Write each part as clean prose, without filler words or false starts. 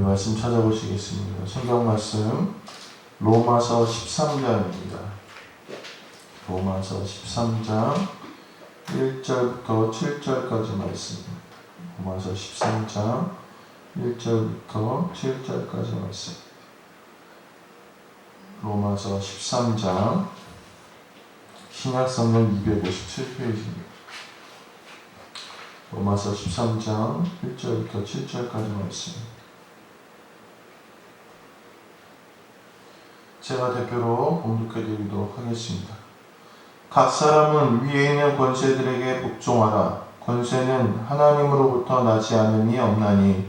말씀 찾아보시겠습니다. 성경 말씀 로마서 13장입니다. 로마서 13장 1절부터 7절까지 말씀. 로마서 13장 1절부터 7절까지 말씀. 로마서 13장 신약성경 257페이지입니다. 로마서 13장 1절부터 7절까지 말씀. 제가 대표로 봉독해드리도록 하겠습니다. 각 사람은 위에 있는 권세들에게 복종하라. 권세는 하나님으로부터 나지 않음이 없나니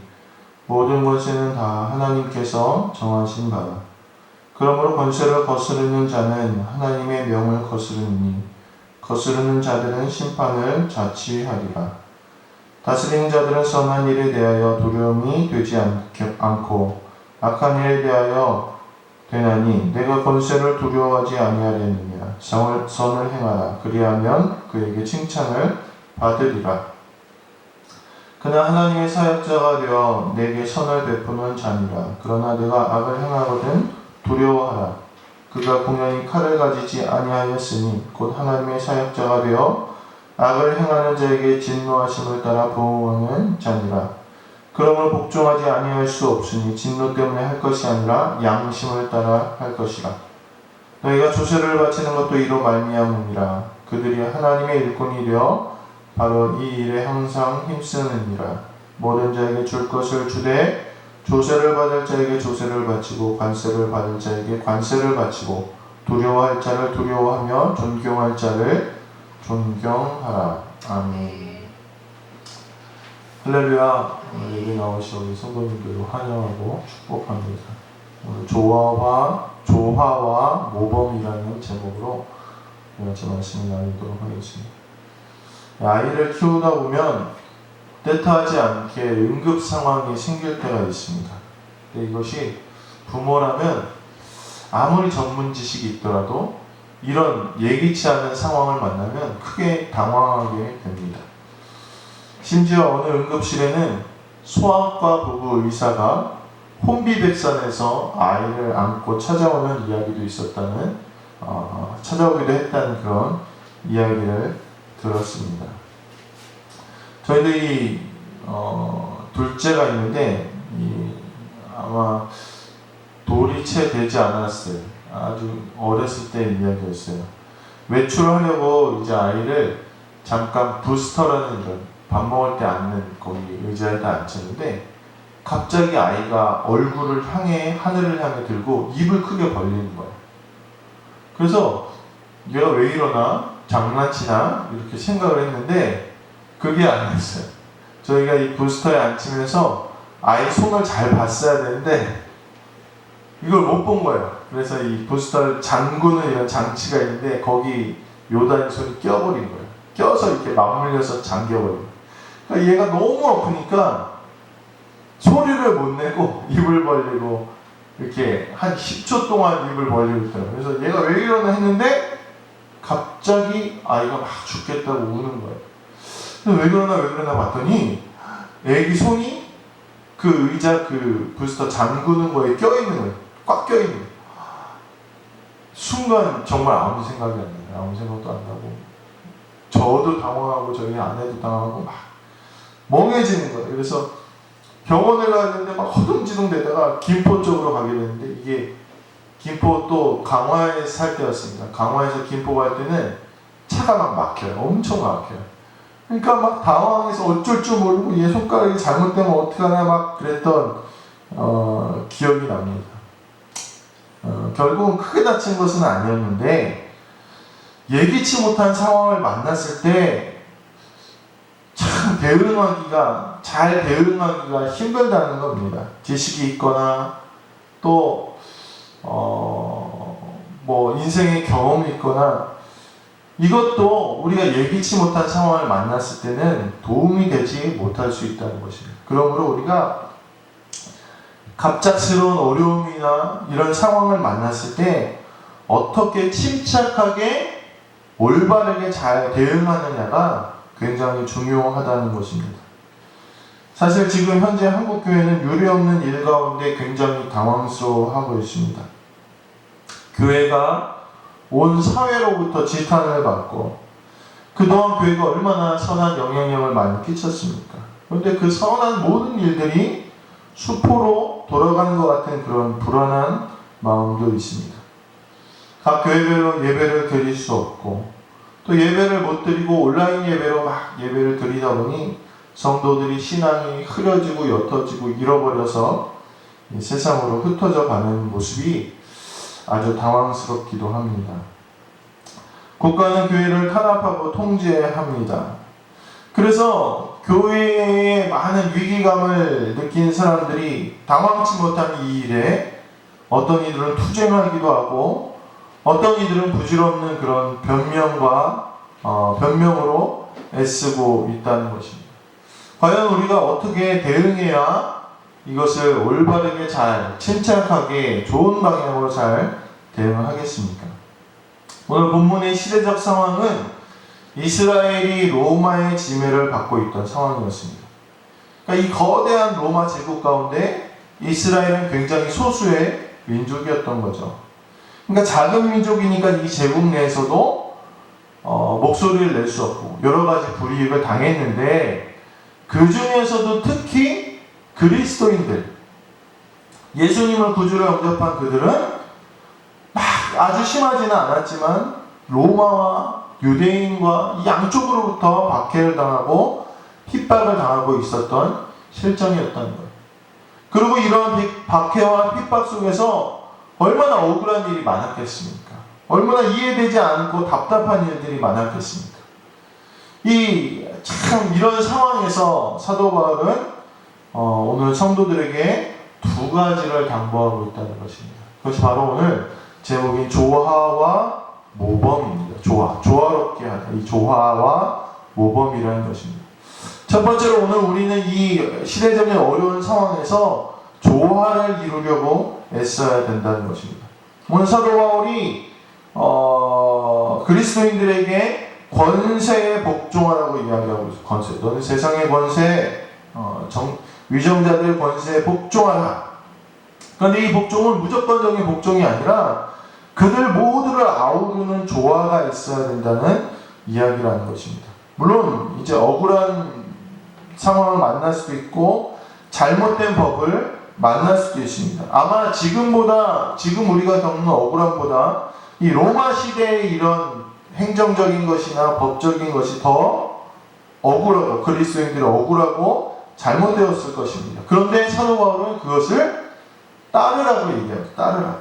모든 권세는 다 하나님께서 정하신 바라. 그러므로 권세를 거스르는 자는 하나님의 명을 거스르니 거스르는 자들은 심판을 자취하리라. 다스리는 자들은 선한 일에 대하여 두려움이 되지 않고 악한 일에 대하여 되나니 내가 권세를 두려워하지 아니하려느냐. 선을 행하라. 그리하면 그에게 칭찬을 받으리라. 그는 하나님의 사역자가 되어 내게 선을 베푸는 자니라. 그러나 내가 악을 행하거든 두려워하라. 그가 공연히 칼을 가지지 아니하였으니 곧 하나님의 사역자가 되어 악을 행하는 자에게 진노하심을 따라 보응하는 자니라. 그러므로 복종하지 아니할 수 없으니 진노 때문에 할 것이 아니라 양심을 따라 할 것이라. 너희가 조세를 바치는 것도 이로 말미암음이라. 그들이 하나님의 일꾼이 되어 바로 이 일에 항상 힘쓰느니라. 모든 자에게 줄 것을 주되 조세를 받을 자에게 조세를 바치고 관세를 받을 자에게 관세를 바치고 두려워할 자를 두려워하며 존경할 자를 존경하라. 아멘. 할렐루야. 오늘 예배 나오신 우리 성도님들을 환영하고 축복합니다. 오늘 조화와 모범이라는 제목으로 제 말씀을 나누도록 하겠습니다. 아이를 키우다 보면 뜻하지 않게 응급 상황이 생길 때가 있습니다. 근데 이것이 부모라면 아무리 전문 지식이 있더라도 이런 예기치 않은 상황을 만나면 크게 당황하게 됩니다. 심지어 어느 응급실에는 소아과 부부 의사가 혼비백산에서 아이를 안고 찾아오는 이야기도 있었다는 찾아오기도 했다는 그런 이야기를 들었습니다. 저희들이 둘째가 있는데 아마 돌이 채 되지 않았어요. 아주 어렸을 때 이야기였어요. 외출하려고 이제 아이를 잠깐 부스터라는 이런 밥 먹을 때 앉는 거기 의자에다 앉혔는데 갑자기 아이가 얼굴을 향해 하늘을 향해 들고 입을 크게 벌리는 거예요. 그래서 얘가 왜 이러나 장난치나 이렇게 생각을 했는데 그게 아니었어요. 저희가 이 부스터에 앉히면서 아이 손을 잘 봤어야 되는데 이걸 못 본 거예요. 그래서 이 부스터를 잠그는 이런 장치가 있는데 거기 요단이 손이 껴버린 거예요. 껴서 이렇게 맞물려서 잠겨버린 거예요. 그러니까 얘가 너무 아프니까 소리를 못 내고 입을 벌리고 이렇게 한 10초 동안 입을 벌리고 있더라고요. 그래서 얘가 왜 이러나 했는데 갑자기 아이가 막 죽겠다고 우는 거예요. 왜 그러나 봤더니 애기 손이 그 의자 그 부스터 잠그는 거에 껴있는 거예요. 꽉 껴있는 거예요. 순간 정말 아무 생각이 안 나요. 아무 생각도 안 나고 저도 당황하고 저희 아내도 당황하고 막 멍해지는 거예요. 그래서 병원을 가는데 막 허둥지둥 되다가 김포 쪽으로 가게 됐는데 이게 김포 또 강화에 살 때였습니다. 강화에서 김포 갈 때는 차가 막 막혀요. 엄청 막혀요. 그러니까 막 당황해서 어쩔 줄 모르고 얘 손가락이 잘못되면 어떡하나 막 그랬던 기억이 납니다. 결국은 크게 다친 것은 아니었는데 예기치 못한 상황을 만났을 때 참 잘 대응하기가 힘들다는 겁니다. 지식이 있거나 또 뭐 인생의 경험이 있거나 이것도 우리가 예기치 못한 상황을 만났을 때는 도움이 되지 못할 수 있다는 것입니다. 그러므로 우리가 갑작스러운 어려움이나 이런 상황을 만났을 때 어떻게 침착하게 올바르게 잘 대응하느냐가 굉장히 중요하다는 것입니다. 사실 지금 현재 한국 교회는 유례없는 일 가운데 굉장히 당황스러워하고 있습니다. 교회가 온 사회로부터 지탄을 받고 그동안 교회가 얼마나 선한 영향력을 많이 끼쳤습니까? 그런데 그 선한 모든 일들이 수포로 돌아가는 것 같은 그런 불안한 마음도 있습니다. 각 교회별로 예배를 드릴 수 없고 또 예배를 못 드리고 온라인 예배로 막 예배를 드리다 보니 성도들이 신앙이 흐려지고 옅어지고 잃어버려서 세상으로 흩어져 가는 모습이 아주 당황스럽기도 합니다. 국가는 교회를 탄압하고 통제합니다. 그래서 교회에 많은 위기감을 느낀 사람들이 당황치 못한 이 일에 어떤 이들은 투쟁하기도 하고 어떤 이들은 부질없는 그런 변명으로 애쓰고 있다는 것입니다. 과연 우리가 어떻게 대응해야 이것을 올바르게 잘, 침착하게, 좋은 방향으로 잘 대응하겠습니까? 오늘 본문의 시대적 상황은 이스라엘이 로마의 지배를 받고 있던 상황이었습니다. 그러니까 이 거대한 로마 제국 가운데 이스라엘은 굉장히 소수의 민족이었던 거죠. 그러니까 작은 민족이니까 이 제국 내에서도 목소리를 낼 수 없고 여러 가지 불이익을 당했는데 그 중에서도 특히 그리스도인들, 예수님을 구주로 영접한 그들은 막 아주 심하지는 않았지만 로마와 유대인과 양쪽으로부터 박해를 당하고 핍박을 당하고 있었던 실정이었다는 거예요. 그리고 이런 박해와 핍박 속에서 얼마나 억울한 일이 많았겠습니까? 얼마나 이해되지 않고 답답한 일들이 많았겠습니까? 참 이런 상황에서 사도 바울은 오늘 성도들에게 두 가지를 당부하고 있다는 것입니다. 그것이 바로 오늘 제목인 조화와 모범입니다. 조화롭게 하다. 이 조화와 모범이라는 것입니다. 첫 번째로 오늘 우리는 이 시대적인 어려운 상황에서 조화를 이루려고 애써야 된다는 것입니다. 오늘 사도 바울이 그리스도인들에게 권세에 복종하라고 이야기하고 있어요. 권세. 너는 세상의 권세, 위정자들의 권세에 복종하라. 그런데 이 복종은 무조건적인 복종이 아니라 그들 모두를 아우르는 조화가 있어야 된다는 이야기라는 것입니다. 물론 이제 억울한 상황을 만날 수도 있고 잘못된 법을 만날 수도 있습니다. 아마 지금 우리가 겪는 억울함보다 이 로마 시대의 이런 행정적인 것이나 법적인 것이 더 억울하고 그리스도인들이 억울하고 잘못되었을 것입니다. 그런데 사도 바울은 그것을 따르라고 얘기합니다. 따르라.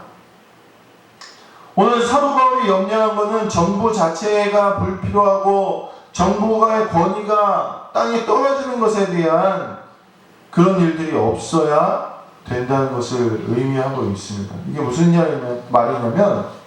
오늘 사도 바울이 염려한 것은 정부 자체가 불필요하고 정부의 권위가 땅에 떨어지는 것에 대한 그런 일들이 없어야 된다는 것을 의미하고 있습니다. 이게 무슨 말이냐면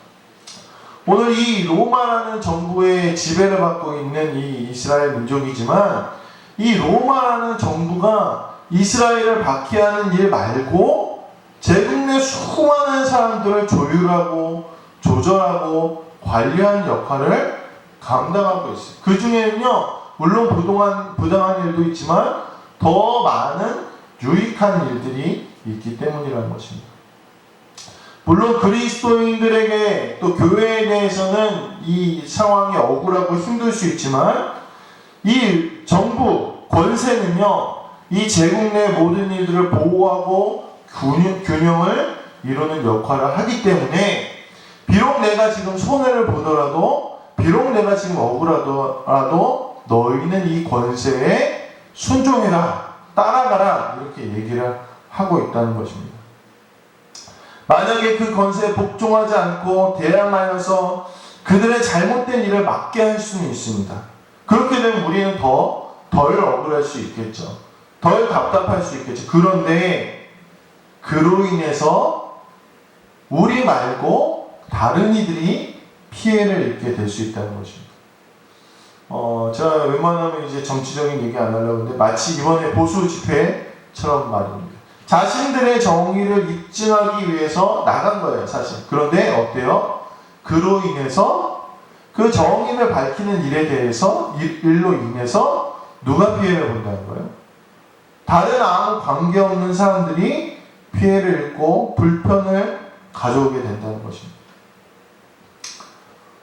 오늘 이 로마라는 정부의 지배를 받고 있는 이 이스라엘 민족이지만 이 로마라는 정부가 이스라엘을 박해하는 일 말고 제국 내 수많은 사람들을 조율하고 조절하고 관리하는 역할을 감당하고 있어요. 그 중에는요, 물론 부당한 일도 있지만 더 많은 유익한 일들이 있기 때문이라는 것입니다. 물론 그리스도인들에게 또 교회에 대해서는 이 상황이 억울하고 힘들 수 있지만 이 정부, 권세는요, 이 제국 내 모든 일들을 보호하고 균형을 이루는 역할을 하기 때문에 비록 내가 지금 손해를 보더라도 비록 내가 지금 억울하더라도 너희는 이 권세에 순종해라, 따라가라 이렇게 얘기를 하고 있다는 것입니다. 만약에 그 권세에 복종하지 않고 대항하여서 그들의 잘못된 일을 막게 할 수는 있습니다. 그렇게 되면 우리는 덜 억울할 수 있겠죠. 덜 답답할 수 있겠죠. 그런데 그로 인해서 우리 말고 다른 이들이 피해를 입게 될 수 있다는 것입니다. 제가 웬만하면 이제 정치적인 얘기 안 하려고 하는데 마치 이번에 보수 집회처럼 말입니다. 자신들의 정의를 입증하기 위해서 나간 거예요, 사실. 그런데 어때요? 그로 인해서 그 정의를 밝히는 일로 인해서 누가 피해를 본다는 거예요? 다른 아무 관계없는 사람들이 피해를 입고 불편을 가져오게 된다는 것입니다.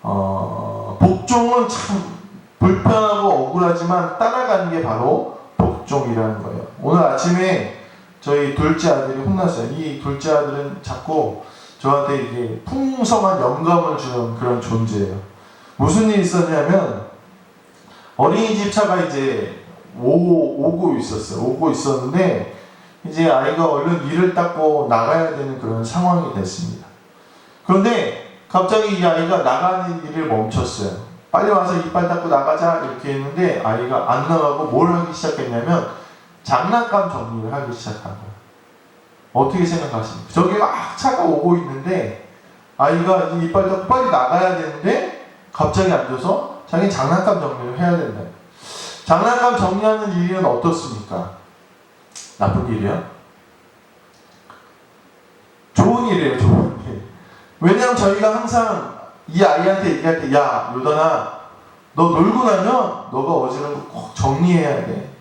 복종은 참 불편하고 억울하지만 따라가는 게 바로 복종이라는 거예요. 오늘 아침에 저희 둘째 아들이 혼났어요. 이 둘째 아들은 자꾸 저한테 이게 풍성한 영감을 주는 그런 존재예요. 무슨 일이 있었냐면 어린이집 차가 이제 오고 있었어요. 오고 있었는데 이제 아이가 얼른 이를 닦고 나가야 되는 그런 상황이 됐습니다. 그런데 갑자기 이 아이가 나가는 일을 멈췄어요. 빨리 와서 이빨 닦고 나가자 이렇게 했는데 아이가 안 나가고 뭘 하기 시작했냐면 장난감 정리를 하기 시작한 거예요. 어떻게 생각하십니까? 저기 막 차가 오고 있는데 아이가 이빨 닦고 빨리 나가야 되는데 갑자기 앉아서 자기 장난감 정리를 해야 된다. 장난감 정리하는 일은 어떻습니까? 나쁜 일이야? 좋은 일이에요, 좋은 일. 왜냐하면 저희가 항상 이 아이한테 얘기할 때, 야, 요단아, 너 놀고 나면 너가 어지른 거 꼭 정리해야 돼.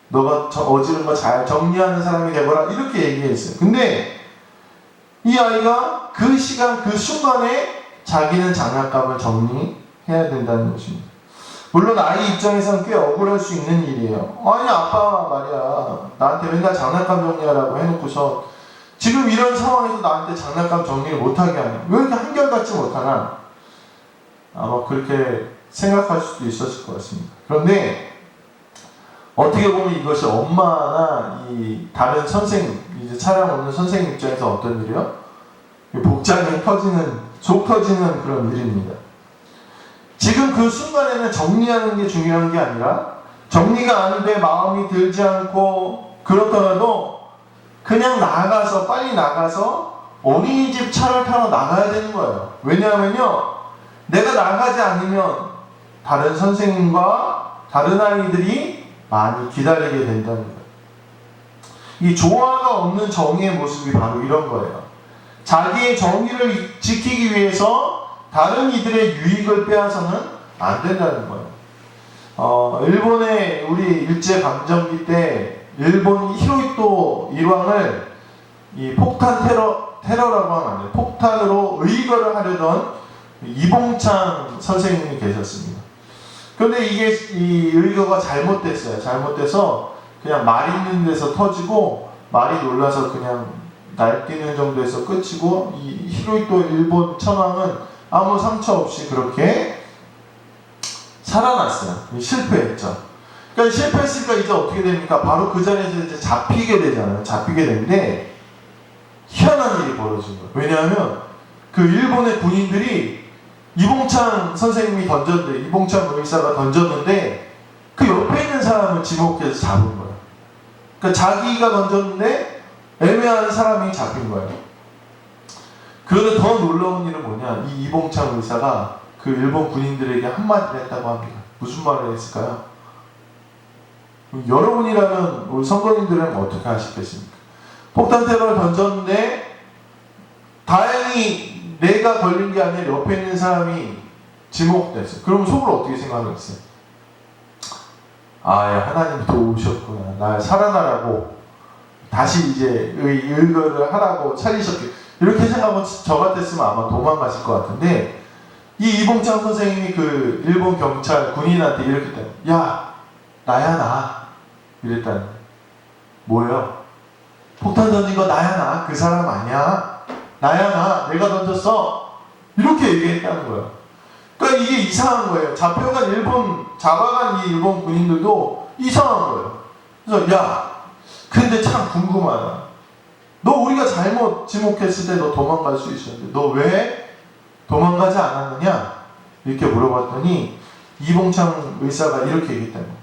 너가 어지른 거 잘 정리하는 사람이 되거라. 이렇게 얘기했어요. 근데 이 아이가 그 시간, 그 순간에 자기는 장난감을 정리해야 된다는 것입니다. 물론 아이 입장에서는 꽤 억울할 수 있는 일이에요. 아니 아빠 말이야 나한테 맨날 장난감 정리하라고 해놓고서 지금 이런 상황에서 나한테 장난감 정리를 못하게 하냐, 왜 이렇게 한결같지 못하나, 아마 그렇게 생각할 수도 있었을 것 같습니다. 그런데 어떻게 보면 이것이 엄마나 이 다른 선생님, 이제 차량 없는 선생님 입장에서 어떤 일이요? 복장이 터지는, 속 터지는 그런 일입니다. 지금 그 순간에는 정리하는 게 중요한 게 아니라, 정리가 안 돼 마음이 들지 않고 그렇더라도 그냥 나가서, 빨리 나가서 어린이집 차를 타러 나가야 되는 거예요. 왜냐하면요, 내가 나가지 않으면 다른 선생님과 다른 아이들이 많이 기다리게 된다는 거예요. 이 조화가 없는 정의의 모습이 바로 이런 거예요. 자기의 정의를 지키기 위해서 다른 이들의 유익을 빼앗아서는 안 된다는 거예요. 일본의 우리 일제강점기 때 일본 히로히토 일왕을 이 폭탄 테러라고 하면 안 돼요. 폭탄으로 의거를 하려던 이봉창 선생님이 계셨습니다. 그런데 이게 이 의거가 잘못됐어요. 잘못돼서 그냥 말 있는 데서 터지고 말이 놀라서 그냥 날뛰는 정도에서 끝이고, 이 히로히토 일본 천황은 아무 상처 없이 그렇게 살아났어요. 실패했죠. 그러니까 실패했으니까 이제 어떻게 됩니까? 바로 그 자리에서 이제 잡히게 되잖아요. 잡히게 되는데 희한한 일이 벌어진 거예요. 왜냐하면 그 일본의 군인들이 이봉창 선생님이 던졌는데, 이봉창 의사가 던졌는데 그 옆에 있는 사람을 지목해서 잡은 거예요. 그러니까 자기가 던졌는데 애매한 사람이 잡힌 거예요. 그런데 더 놀라운 일은 뭐냐, 이 이봉창 의사가 그 일본 군인들에게 한마디를 했다고 합니다. 무슨 말을 했을까요? 여러분이라면 우리 선거인들은 어떻게 하시겠습니까? 폭탄 테러를 던졌는데 다행히 내가 걸린 게 아니라 옆에 있는 사람이 지목됐어요. 그럼 속으로 어떻게 생각했어요? 아, 야, 하나님 도우셨구나. 날 살아나라고 다시 이제 의거를 하라고 살리셨겠, 이렇게 생각하면 저 같았으면 아마 도망갔을 것 같은데, 이 이봉창 선생님이 그 일본 경찰 군인한테 이렇게 했다. 야, 나야 나. 이랬다는 거예요. 뭐예요? 폭탄 던진 거 나야 나. 그 사람 아니야. 나야 나. 내가 던졌어. 이렇게 얘기했다는 거예요. 그러니까 이게 이상한 거예요. 잡아간 이 일본 군인들도 이상한 거예요. 그래서 야, 근데 참 궁금하다. 너 우리가 잘못 지목했을 때 너 도망갈 수 있었는데 너 왜 도망가지 않았느냐? 이렇게 물어봤더니 이봉창 의사가 이렇게 얘기했다는 거예요.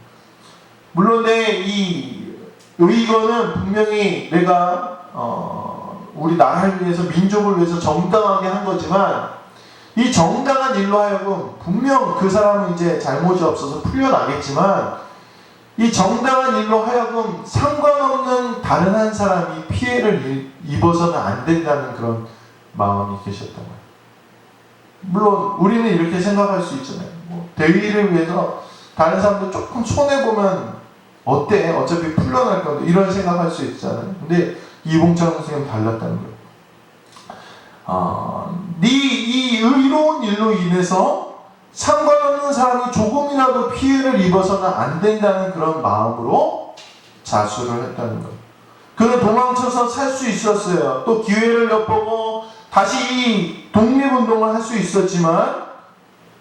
물론 이 의거는 분명히 내가 우리 나라를 위해서, 민족을 위해서 정당하게 한 거지만, 이 정당한 일로 하여금 분명 그 사람은 이제 잘못이 없어서 풀려나겠지만, 이 정당한 일로 하여금 상관없는 다른 한 사람이 피해를 입어서는 안 된다는 그런 마음이 계셨던 거예요. 물론 우리는 이렇게 생각할 수 있잖아요. 대의를 위해서 다른 사람들 조금 손해보면 어때? 어차피 풀려날 건데 이런 생각할 수 있잖아요. 근데 이봉창 선생님 달랐다는 거예요. 이 의로운 일로 인해서 상관없는 사람이 조금이라도 피해를 입어서는 안 된다는 그런 마음으로 자수를 했다는 거예요. 그는 도망쳐서 살 수 있었어요. 또 기회를 엿보고 다시 이 독립운동을 할 수 있었지만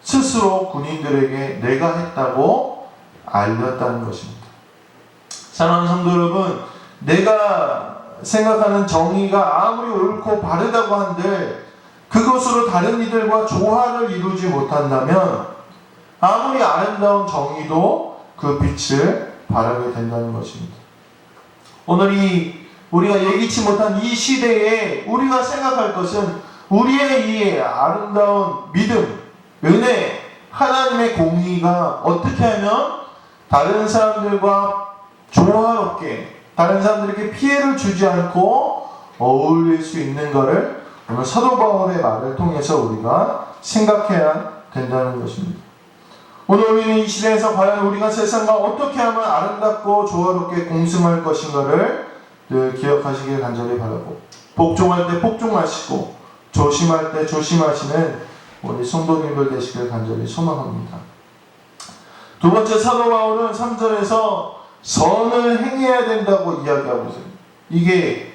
스스로 군인들에게 내가 했다고 알렸다는 것입니다. 사랑하는 성도 여러분, 내가 생각하는 정의가 아무리 옳고 바르다고 한들 그것으로 다른 이들과 조화를 이루지 못한다면 아무리 아름다운 정의도 그 빛을 발하게 된다는 것입니다. 오늘 우리가 예기치 못한 이 시대에 우리가 생각할 것은 우리의 이 아름다운 믿음, 은혜, 하나님의 공의가 어떻게 하면 다른 사람들과 조화롭게, 다른 사람들에게 피해를 주지 않고 어울릴 수 있는가를 오늘 사도 바울의 말을 통해서 우리가 생각해야 된다는 것입니다. 오늘 우리는 이 시대에서 과연 우리가 세상과 어떻게 하면 아름답고 조화롭게 공생할 것인가를 늘 기억하시길 간절히 바라고, 복종할 때 복종하시고 조심할 때 조심하시는 우리 성도님들 되시길 간절히 소망합니다. 두 번째, 사도 바울은 3절에서 선을 행해야 된다고 이야기하고 있어요. 이게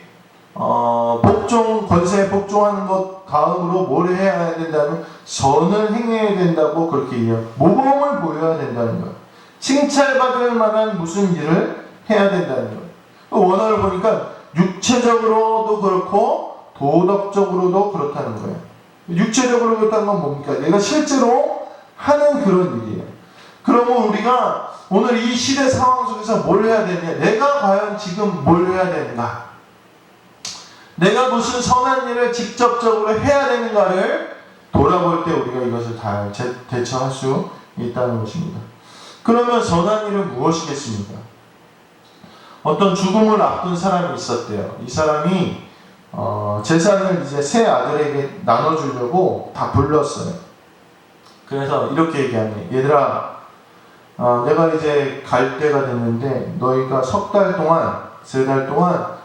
권세에 복종하는 것 다음으로 뭘 해야 된다면 선을 행해야 된다고 그렇게 이야기해요. 모범을 보여야 된다는 거예요. 칭찬받을 만한 무슨 일을 해야 된다는 거예요. 원어를 보니까 육체적으로도 그렇고 도덕적으로도 그렇다는 거예요. 육체적으로 그렇다는 건 뭡니까? 내가 실제로 하는 그런 일이에요. 그러면 우리가 오늘 이 시대 상황 속에서 뭘 해야 되냐? 내가 과연 지금 뭘 해야 되는가? 내가 무슨 선한 일을 직접적으로 해야 되는가를 돌아볼 때 우리가 이것을 다 대처할 수 있다는 것입니다. 그러면 선한 일은 무엇이겠습니까? 어떤 죽음을 앞둔 사람이 있었대요. 이 사람이 재산을 이제 세 아들에게 나눠주려고 다 불렀어요. 그래서 이렇게 얘기합니다. 얘들아, 내가 이제 갈 때가 됐는데 너희가 석 달 동안, 세 달 동안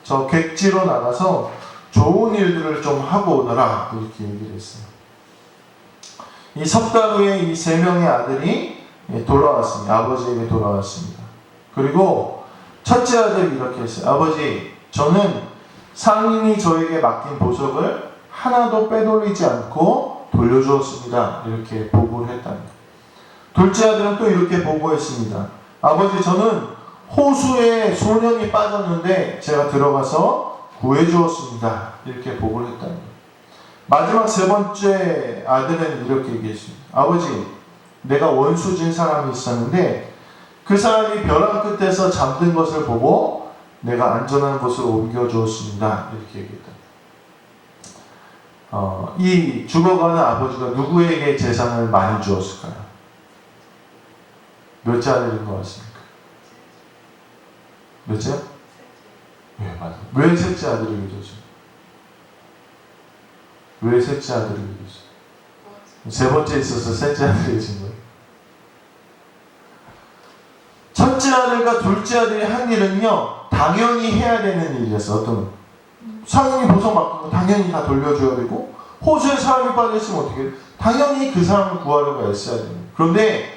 저 객지로 나가서 좋은 일들을 좀 하고 오너라. 이렇게 얘기를 했어요. 이 석 달 후에 이 세 명의 아들이 돌아왔습니다. 아버지에게 돌아왔습니다. 그리고 첫째 아들이 이렇게 했어요. 아버지, 저는 상인이 저에게 맡긴 보석을 하나도 빼돌리지 않고 돌려주었습니다. 이렇게 보고를 했답니다. 둘째 아들은 또 이렇게 보고했습니다. 아버지, 저는 호수에 소년이 빠졌는데 제가 들어가서 구해주었습니다. 이렇게 보고를 했답니다. 마지막 세 번째 아들은 이렇게 얘기했습니다. 아버지, 내가 원수진 사람이 있었는데 그 사람이 벼랑 끝에서 잠든 것을 보고 내가 안전한 곳으로 옮겨주었습니다. 이렇게 얘기했다. 이 죽어가는 아버지가 누구에게 재산을 많이 주었을까요? 몇째 아들인 것 같습니까? 몇째? 네, 맞아요. 왜 셋째 아들에게 줬어요? 왜 셋째 아들에게 줬어요? 세 번째 있어서 셋째 아들에게 준 거예요. 첫째 아들과 둘째 아들이 한 일은요, 당연히 해야 되는 일이었어요. 어떤 상인이 보석 맡은 거 당연히 다 돌려줘야 되고, 호수에 사람이 빠졌으면 어떻게 해요? 당연히 그 사람을 구하려고 애써야 됩니다. 그런데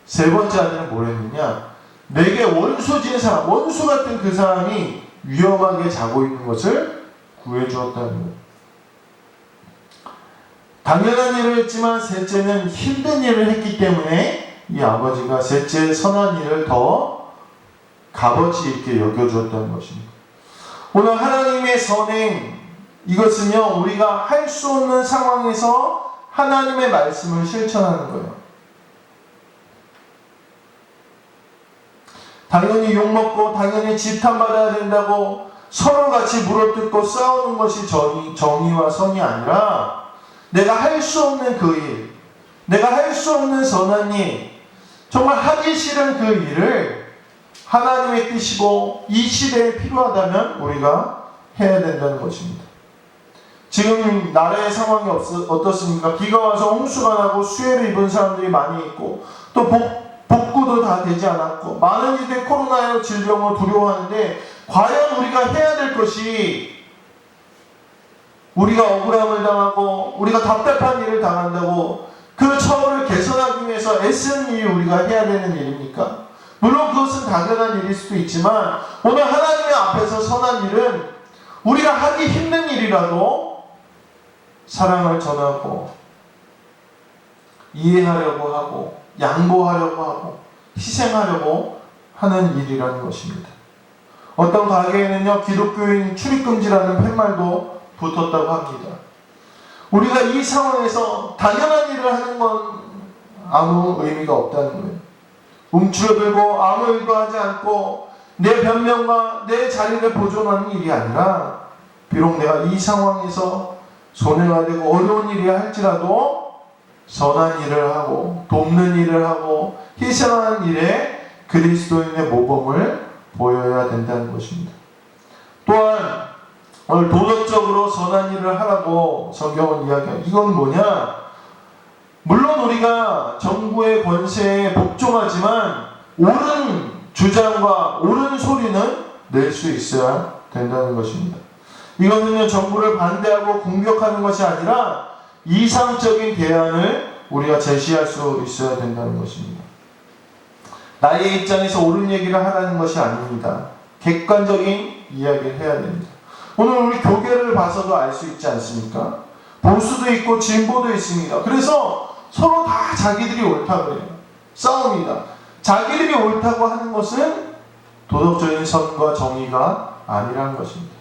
세 번째 아들은 뭘 했느냐? 내게 원수진 사람, 원수 같은 그 사람이 위험하게 자고 있는 것을 구해주었다는 거예요. 당연한 일을 했지만 셋째는 힘든 일을 했기 때문에 이 아버지가 셋째 선한 일을 더 값어치 있게 여겨주었다는 것입니다. 오늘 하나님의 선행, 이것은요, 우리가 할 수 없는 상황에서 하나님의 말씀을 실천하는 거예요. 당연히 욕먹고 당연히 질탄받아야 된다고 서로 같이 물어뜯고 싸우는 것이 정의와 선이 아니라 내가 할 수 없는 그 일, 내가 할 수 없는 선한 일, 정말 하기 싫은 그 일을 하나님의 뜻이고 이 시대에 필요하다면 우리가 해야 된다는 것입니다. 지금 나라의 상황이 어떻습니까? 비가 와서 홍수가 나고 수해를 입은 사람들이 많이 있고 또 복구도 다 되지 않았고 많은 이들이 코로나 질병을 두려워하는데 과연 우리가 해야 될 것이 우리가 억울함을 당하고 우리가 답답한 일을 당한다고 그 처우를 개선하기 위해서 애쓰는 일이 우리가 해야 되는 일입니까? 물론 그것은 당연한 일일 수도 있지만 오늘 하나님의 앞에서 선한 일은 우리가 하기 힘든 일이라도 사랑을 전하고 이해하려고 하고 양보하려고 하고 희생하려고 하는 일이라는 것입니다. 어떤 가게에는요 기독교인 출입금지라는 팻말도 붙었다고 합니다. 우리가 이 상황에서 당연한 일을 하는 건 아무 의미가 없다는 거예요. 움츠러들고 아무 일도 하지 않고 내 변명과 내 자리를 보존하는 일이 아니라 비록 내가 이 상황에서 손해가 되고 어려운 일이 할지라도 선한 일을 하고 돕는 일을 하고 희생하는 일에 그리스도인의 모범을 보여야 된다는 것입니다. 또한 오늘 도덕적으로 선한 일을 하라고 성경은 이야기합니다. 이건 뭐냐? 물론 우리가 정부의 권세에 복종하지만 옳은 주장과 옳은 소리는 낼 수 있어야 된다는 것입니다. 이것은요 정부를 반대하고 공격하는 것이 아니라 이상적인 대안을 우리가 제시할 수 있어야 된다는 것입니다. 나의 입장에서 옳은 얘기를 하라는 것이 아닙니다. 객관적인 이야기를 해야 됩니다. 오늘 우리 교계를 봐서도 알 수 있지 않습니까? 보수도 있고 진보도 있습니다. 그래서 서로 다 자기들이 옳다 그래요. 싸웁니다. 자기들이 옳다고 하는 것은 도덕적인 선과 정의가 아니라는 것입니다.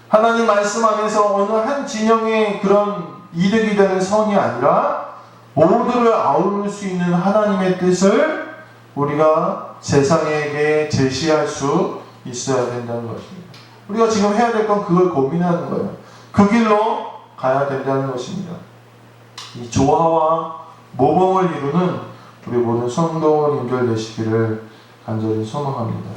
하나님 말씀 안에서 어느 한 진영의 그런 이득이 되는 선이 아니라 모두를 아우를 수 있는 하나님의 뜻을 우리가 세상에게 제시할 수 있어야 된다는 것입니다. 우리가 지금 해야 될 건 그걸 고민하는 거예요. 그 길로 가야 된다는 것입니다. 이 조화와 모범을 이루는 우리 모든 성도님들 되시기를 간절히 소망합니다.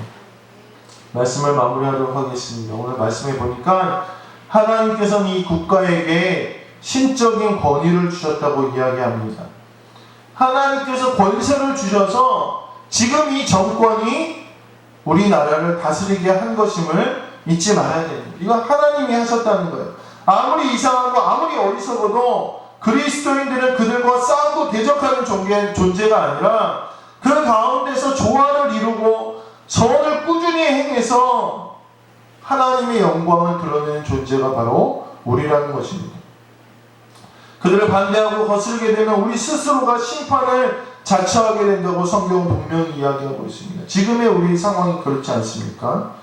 말씀을 마무리하도록 하겠습니다. 오늘 말씀에 보니까 하나님께서는 이 국가에게 신적인 권위를 주셨다고 이야기합니다. 하나님께서 권세를 주셔서 지금 이 정권이 우리나라를 다스리게 한 것임을 잊지 말아야 됩니다. 이건 하나님이 하셨다는 거예요. 아무리 이상하고 아무리 어리석어도 그리스도인들은 그들과 싸우고 대적하는 존재가 아니라 그 가운데서 조화를 이루고 선을 꾸준히 행해서 하나님의 영광을 드러내는 존재가 바로 우리라는 것입니다. 그들을 반대하고 거슬게 되면 우리 스스로가 심판을 자처하게 된다고 성경은 분명히 이야기하고 있습니다. 지금의 우리 상황이 그렇지 않습니까?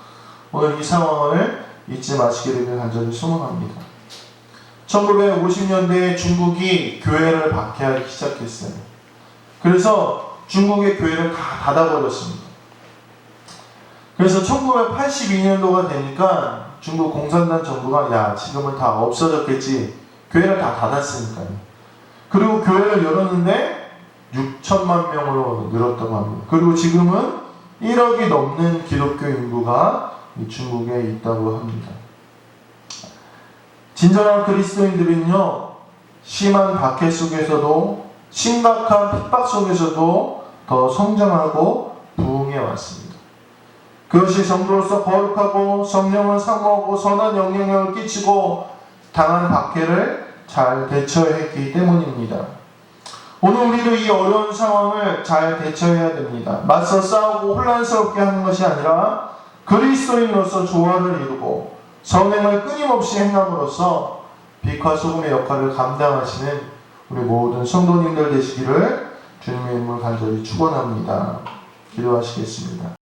오늘 이 상황을 잊지 마시기를 간절히 소망합니다. 1950년대에 중국이 교회를 박해하기 시작했어요. 그래서 중국의 교회를 다 닫아버렸습니다. 그래서 1982년도가 되니까 중국 공산당 정부가 야 지금은 다 없어졌겠지. 교회를 다 닫았으니까요. 그리고 교회를 열었는데 6천만 명으로 늘었다고 합니다. 그리고 지금은 1억이 넘는 기독교 인구가 중국에 있다고 합니다. 진정한 그리스도인들은요, 심한 박해 속에서도 심각한 핍박 속에서도 더 성장하고 부흥해 왔습니다. 그것이 성도로서 거룩하고 성령을 사모하고 선한 영향력을 끼치고 당한 박해를 잘 대처했기 때문입니다. 오늘 우리도 이 어려운 상황을 잘 대처해야 됩니다. 맞서 싸우고 혼란스럽게 하는 것이 아니라 그리스도인으로서 조화를 이루고 선행을 끊임없이 행함으로써 빛과 소금의 역할을 감당하시는 우리 모든 성도님들 되시기를 주님의 이름으로 간절히 축원합니다. 기도하시겠습니다.